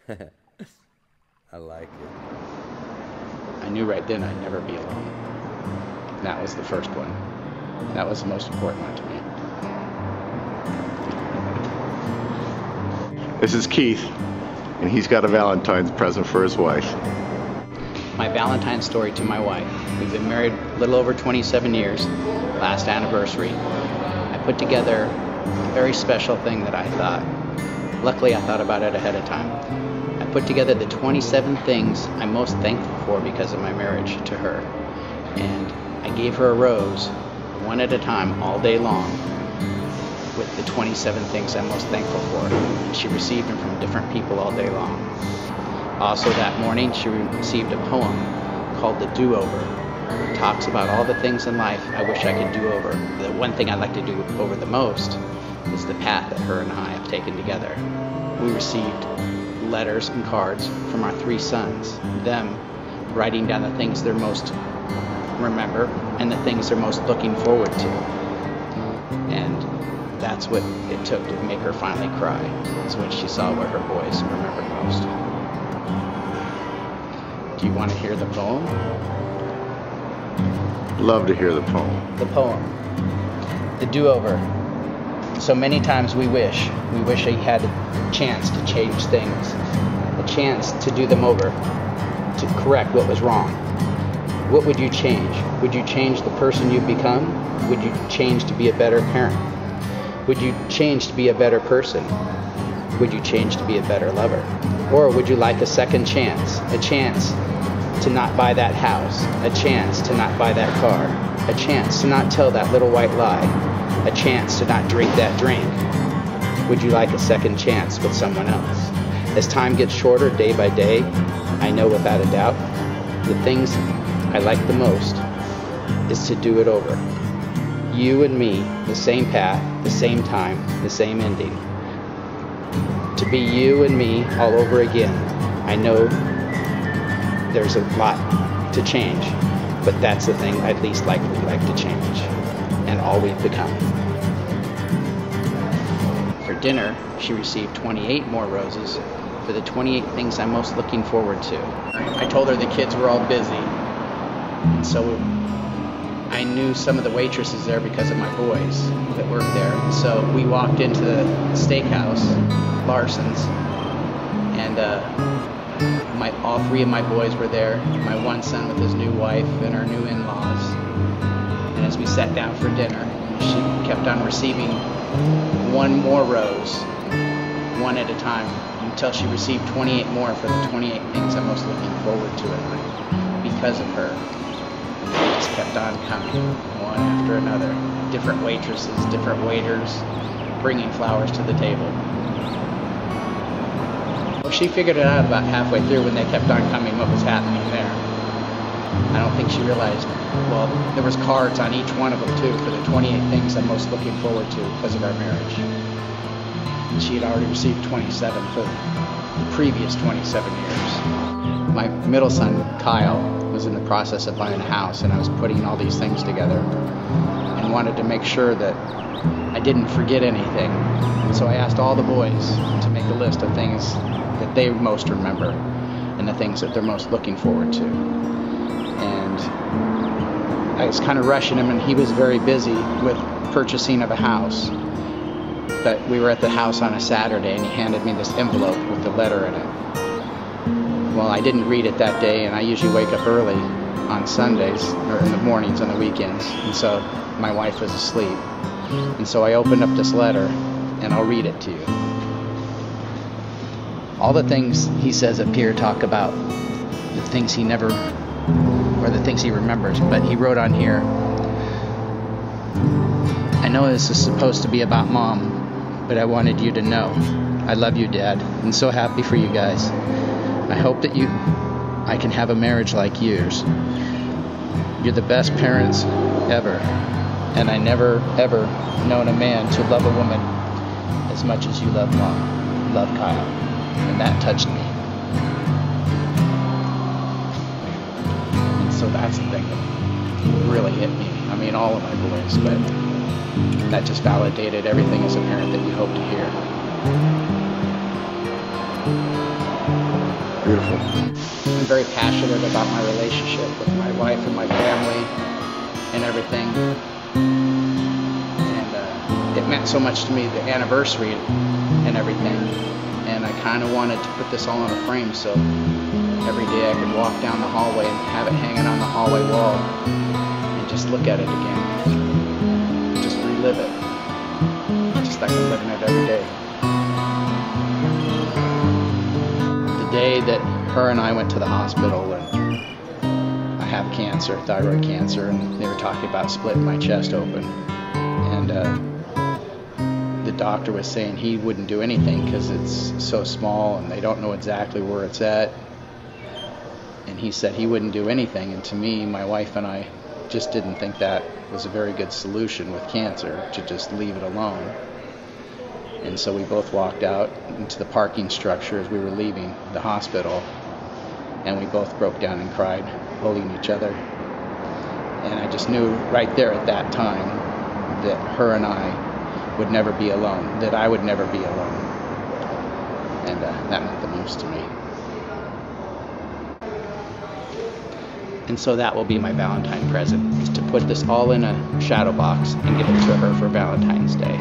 I like it. I knew right then I'd never be alone. That was the first one. That was the most important one to me. This is Keith, and he's got a Valentine's present for his wife. My Valentine's story to my wife. We've been married a little over 27 years, last anniversary. I put together a very special thing that I thought. Luckily, I thought about it ahead of time. I put together the 27 things I'm most thankful for because of my marriage to her. And I gave her a rose, one at a time, all day long, with the 27 things I'm most thankful for. She received them from different people all day long. Also that morning, she received a poem called The Do-Over. It talks about all the things in life I wish I could do over. The one thing I'd like to do over the most is the path that her and I have taken together. We received letters and cards from our 3 sons, them writing down the things they're most remember and the things they're most looking forward to. And that's what it took to make her finally cry, is when she saw what her boys remembered most. Do you want to hear the poem? Love to hear the poem. The poem. The do-over. So many times we wish he had a chance to change things, a chance to do them over, to correct what was wrong. What would you change? Would you change the person you've become? Would you change to be a better parent? Would you change to be a better person? Would you change to be a better lover? Or would you like a second chance? A chance to not buy that house, a chance to not buy that car, a chance to not tell that little white lie, a chance to not drink that drink? Would you like a second chance with someone else? As time gets shorter day by day, I know without a doubt, the things I like the most is to do it over. You and me, the same path, the same time, the same ending. To be you and me all over again. I know there's a lot to change, but that's the thing I'd least likely like to change, and all we've become. For dinner, she received 28 more roses for the 28 things I'm most looking forward to. I told her the kids were all busy, and so I knew some of the waitresses there because of my boys that worked there. And so we walked into the steakhouse, Larson's, and all 3 of my boys were there. My one son with his new wife and our new in-laws. And as we sat down for dinner, she kept on receiving one more rose, one at a time, until she received 28 more for the 28 things I'm most looking forward to in life because of her. They just kept on coming, one after another. Different waitresses, different waiters, bringing flowers to the table. Well, she figured it out about halfway through when they kept on coming what was happening there. I don't think she realized, well, there was cards on each one of them too for the 28 things I'm most looking forward to because of our marriage. And she had already received 27 for the previous 27 years. My middle son, Kyle, was in the process of buying a house, and I was putting all these things together and wanted to make sure that I didn't forget anything. So I asked all the boys to make a list of things that they most remember and the things that they're most looking forward to. And I was kind of rushing him, and he was very busy with purchasing of a house. But we were at the house on a Saturday, and he handed me this envelope with the letter in it. Well, I didn't read it that day, and I usually wake up early on Sundays, or in the mornings on the weekends, and so my wife was asleep. And so I opened up this letter, and I'll read it to you. All the things he says up here talk about the things he never, or the things he remembers, but he wrote on here, I know this is supposed to be about Mom, but I wanted you to know. I love you, Dad, and so happy for you guys. I hope that I can have a marriage like yours. You're the best parents ever, and I never, ever known a man to love a woman as much as you love Mom. Love, Kyle. And that touched me. And so that's the thing that really hit me. I mean, all of my boys, but that just validated everything as a parent that you hope to hear. I'm very passionate about my relationship with my wife and my family and everything. And it meant so much to me, the anniversary and everything. And I kind of wanted to put this all in a frame so every day I could walk down the hallway and have it hanging on the hallway wall and just look at it again. Just relive it. Just like I'm living it every day. The day that her and I went to the hospital and I have cancer, thyroid cancer, and they were talking about splitting my chest open. And the doctor was saying he wouldn't do anything because it's so small and they don't know exactly where it's at. And he said he wouldn't do anything. And to me, my wife and I just didn't think that was a very good solution with cancer, to just leave it alone. And so we both walked out into the parking structure as we were leaving the hospital, and we both broke down and cried, holding each other. And I just knew right there at that time that her and I would never be alone, that I would never be alone. And that meant the most to me. And so that will be my Valentine present, is to put this all in a shadow box and give it to her for Valentine's Day.